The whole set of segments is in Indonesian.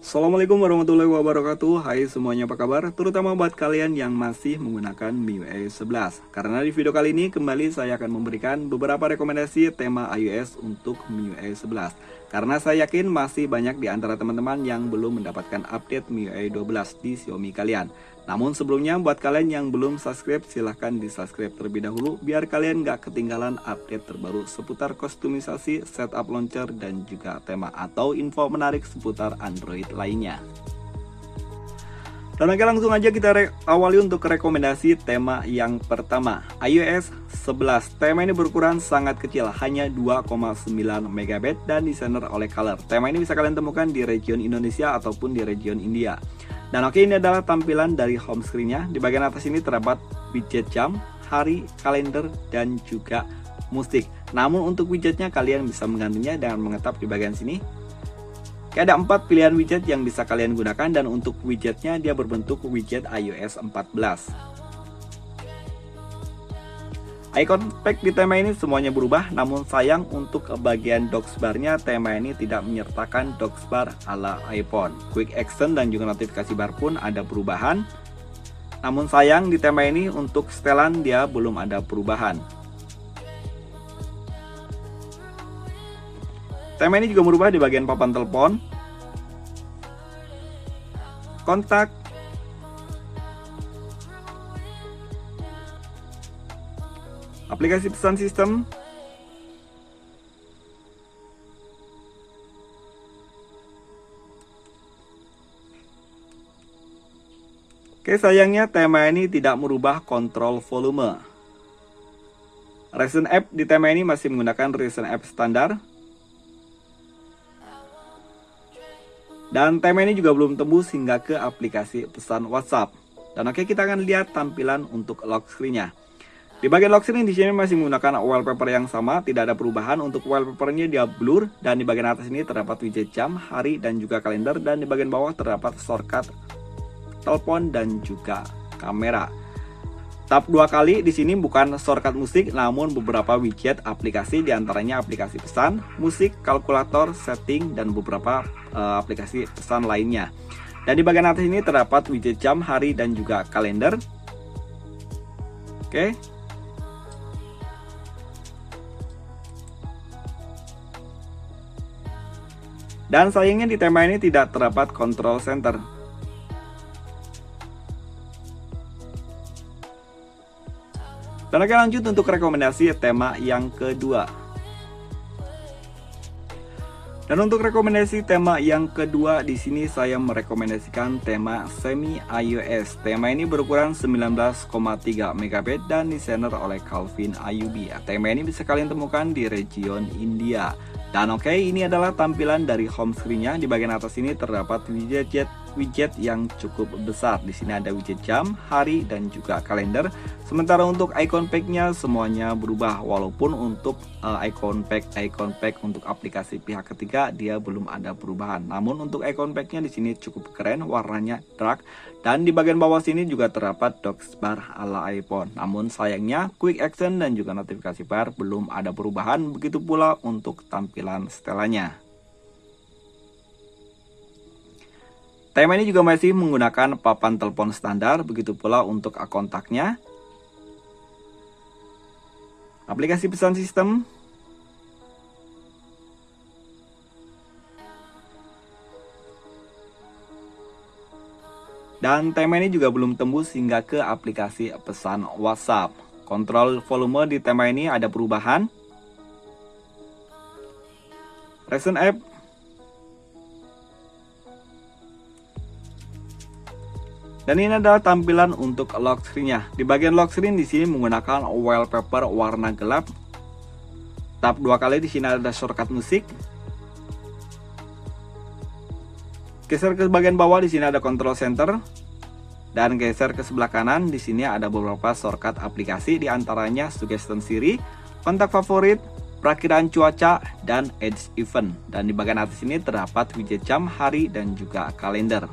Assalamualaikum warahmatullahi wabarakatuh. Hai semuanya, apa kabar? Terutama buat kalian yang masih menggunakan MIUI 11. Karena di video kali ini kembali saya akan memberikan beberapa rekomendasi tema iOS untuk MIUI 11. Karena saya yakin masih banyak di antara teman-teman yang belum mendapatkan update MIUI 12 di Xiaomi kalian. Namun sebelumnya buat kalian yang belum subscribe, silahkan di subscribe terlebih dahulu biar kalian gak ketinggalan update terbaru seputar kustomisasi, setup launcher, dan juga tema atau info menarik seputar Android lainnya. Dan oke, langsung aja kita awali untuk rekomendasi tema yang pertama, iOS 11. Tema ini berukuran sangat kecil, hanya 2,9 MB dan desainer oleh Color. Tema ini bisa kalian temukan di region Indonesia ataupun di region India. Dan oke, ini adalah tampilan dari home screen-nya. Di bagian atas ini terdapat widget jam, hari, kalender, dan juga musik. Namun untuk widgetnya kalian bisa menggantinya dengan mengetap di bagian sini. Ada 4 pilihan widget yang bisa kalian gunakan, dan untuk widgetnya dia berbentuk widget iOS 14. Icon pack di tema ini semuanya berubah, namun sayang untuk bagian docksbar-nya tema ini tidak menyertakan docksbar ala iPhone. Quick Action dan juga notifikasi bar pun ada perubahan. Namun sayang di tema ini untuk setelan dia belum ada perubahan. Tema ini juga berubah di bagian papan telepon, kontak, aplikasi pesan sistem, oke, sayangnya tema ini tidak merubah kontrol volume. Recent App di tema ini masih menggunakan Recent App standar. Dan tema ini juga belum tembus hingga ke aplikasi pesan WhatsApp. Dan oke, kita akan lihat tampilan untuk lock screen-nya. Di bagian lock screen di sini masih menggunakan wallpaper yang sama, tidak ada perubahan. Untuk wallpapernya dia blur, dan di bagian atas ini terdapat widget jam, hari, dan juga kalender, dan di bagian bawah terdapat shortcut telepon dan juga kamera. Tap 2 kali di sini bukan shortcut musik, namun beberapa widget aplikasi, diantaranya aplikasi pesan, musik, kalkulator, setting, dan beberapa aplikasi pesan lainnya. Dan di bagian atas ini terdapat widget jam, hari, dan juga kalender. Oke. Dan sayangnya di tema ini tidak terdapat control center. Dan oke, lanjut untuk rekomendasi tema yang kedua. Dan untuk rekomendasi tema yang kedua di sini saya merekomendasikan tema semi iOS. Tema ini berukuran 19,3 MB dan desainer oleh Calvin Ayubi. Tema ini bisa kalian temukan di region India. Dan oke, ini adalah tampilan dari home screen-nya. Di bagian atas ini terdapat widget yang cukup besar. Di sini ada widget jam, hari, dan juga kalender. Sementara untuk icon pack-nya semuanya berubah, walaupun untuk icon pack untuk aplikasi pihak ketiga dia belum ada perubahan. Namun untuk icon pack-nya di sini cukup keren, warnanya dark, dan di bagian bawah sini juga terdapat docksbar ala iPhone. Namun sayangnya quick action dan juga notifikasi bar belum ada perubahan, begitu pula untuk tampilan setelannya. Tema ini juga masih menggunakan papan telepon standar, begitu pula untuk kontaknya. Aplikasi pesan sistem, dan tema ini juga belum tembus hingga ke aplikasi pesan WhatsApp. Kontrol volume di tema ini ada perubahan. Recent App, dan ini adalah tampilan untuk lock screen-nya. Di bagian lock screen di sini menggunakan wallpaper warna gelap. Tap 2 kali di sini ada shortcut musik. Geser ke bagian bawah di sini ada control center. Dan geser ke sebelah kanan di sini ada beberapa shortcut aplikasi, diantaranya suggestion Siri, kontak favorit, perakiraan cuaca, dan edge event. Dan di bagian atas ini terdapat widget jam, hari, dan juga kalender.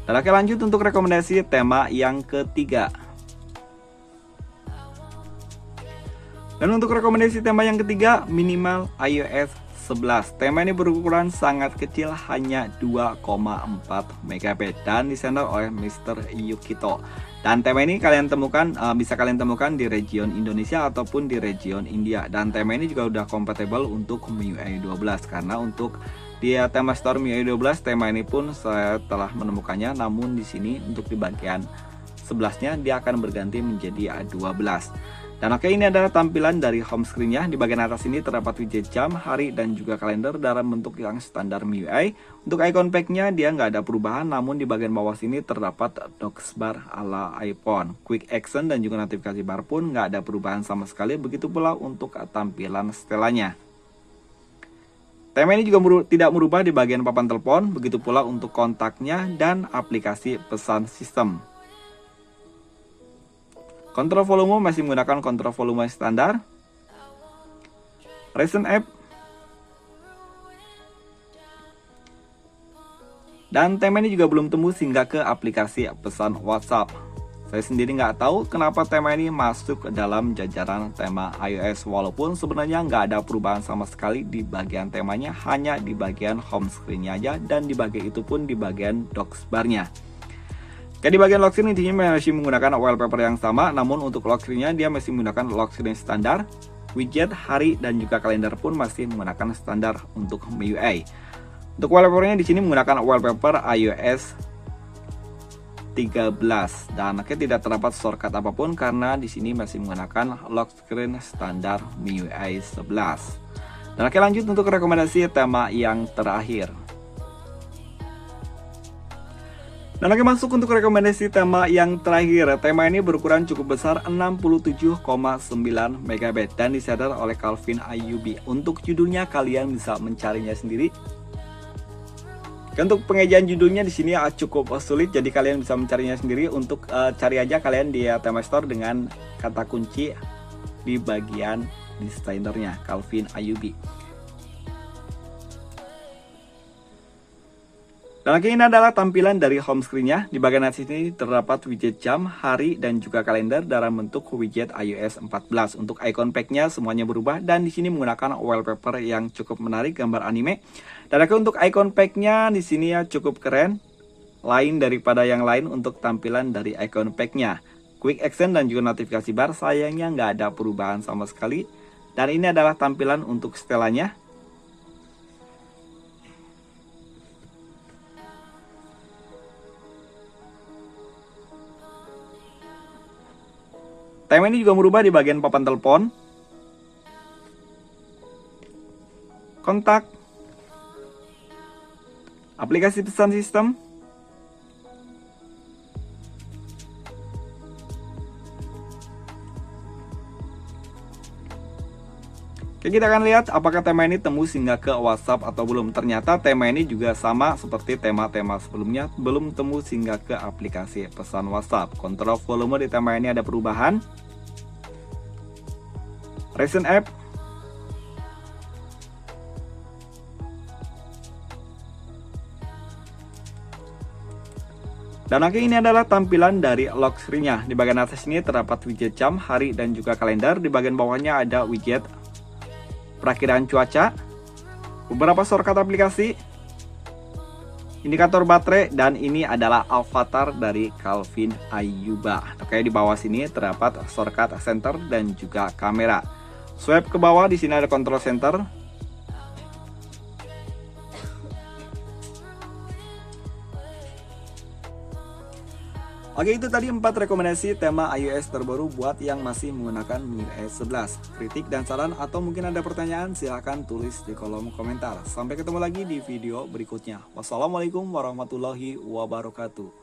Dan oke, lanjut untuk rekomendasi tema yang ketiga. Dan untuk rekomendasi tema yang ketiga, minimal iOS 11. Tema ini berukuran sangat kecil, hanya 2,4 MB dan desainer oleh Mr. Yukito. Dan tema ini bisa kalian temukan di region Indonesia ataupun di region India. Dan tema ini juga udah kompatibel untuk MIUI 12, karena untuk di tema store MIUI 12 tema ini pun saya telah menemukannya, namun di sini untuk di bagian 11-nya dia akan berganti menjadi 12. Dan oke, ini adalah tampilan dari home screen-nya. Di bagian atas ini terdapat widget jam, hari, dan juga kalender dalam bentuk yang standar MIUI. Untuk icon pack-nya dia nggak ada perubahan, namun di bagian bawah sini terdapat docs bar ala iPhone. Quick action dan juga notifikasi bar pun nggak ada perubahan sama sekali, begitu pula untuk tampilan setelannya. Tema ini juga tidak merubah di bagian papan telepon, begitu pula untuk kontaknya dan aplikasi pesan sistem. Kontrol volume masih menggunakan kontrol volume standar. Recent app. Dan tema ini juga belum tembus hingga ke aplikasi pesan WhatsApp. Saya sendiri nggak tahu kenapa tema ini masuk ke dalam jajaran tema iOS, walaupun sebenarnya nggak ada perubahan sama sekali di bagian temanya, hanya di bagian home screen-nya aja, dan di bagian itu pun di bagian docs bar-nya. Di bagian lock screen intinya masih menggunakan wallpaper yang sama, namun untuk lock screen-nya dia masih menggunakan lock screen standar. Widget, hari, dan juga kalender pun masih menggunakan standar untuk MIUI. Untuk wallpaper-nya di sini menggunakan wallpaper iOS 13 dan tidak terdapat shortcut apapun karena di sini masih menggunakan lock screen standar MIUI 11. Dan lanjut untuk rekomendasi tema yang terakhir. Dan masuk untuk rekomendasi tema yang terakhir. Tema ini berukuran cukup besar, 67,9 MB dan disadar oleh Calvin Ayubi. Untuk judulnya kalian bisa mencarinya sendiri. Untuk pengejaan judulnya di sini cukup sulit, jadi kalian bisa mencarinya sendiri. Untuk cari aja kalian di tema store dengan kata kunci di bagian desainernya, Calvin Ayubi. Dan ini adalah tampilan dari home screen-nya. Di bagian atas ini terdapat widget jam, hari, dan juga kalender dalam bentuk widget iOS 14. Untuk icon pack-nya semuanya berubah dan di sini menggunakan wallpaper yang cukup menarik, gambar anime. Dan untuk icon pack-nya di sini cukup keren, lain daripada yang lain untuk tampilan dari icon pack-nya. Quick action dan juga notifikasi bar sayangnya nggak ada perubahan sama sekali. Dan ini adalah tampilan untuk setelannya. Tema ini juga merubah di bagian papan telepon, kontak, aplikasi pesan sistem, kita akan lihat apakah tema ini tembus hingga ke WhatsApp atau belum. Ternyata tema ini juga sama seperti tema-tema sebelumnya, belum tembus hingga ke aplikasi pesan WhatsApp. Kontrol volume di tema ini ada perubahan. Recent app. Dan ini adalah tampilan dari lock screen-nya. Di bagian atas ini terdapat widget jam, hari, dan juga kalender. Di bagian bawahnya ada widget perakiraan cuaca, beberapa shortcut aplikasi, indikator baterai, dan ini adalah avatar dari Calvin Ayuba. Oke, di bawah sini terdapat shortcut center dan juga kamera. Swipe ke bawah, di sini ada control center. Oke, itu tadi 4 rekomendasi tema iOS terbaru buat yang masih menggunakan MIUI 11. Kritik dan saran atau mungkin ada pertanyaan silahkan tulis di kolom komentar. Sampai ketemu lagi di video berikutnya. Wassalamualaikum warahmatullahi wabarakatuh.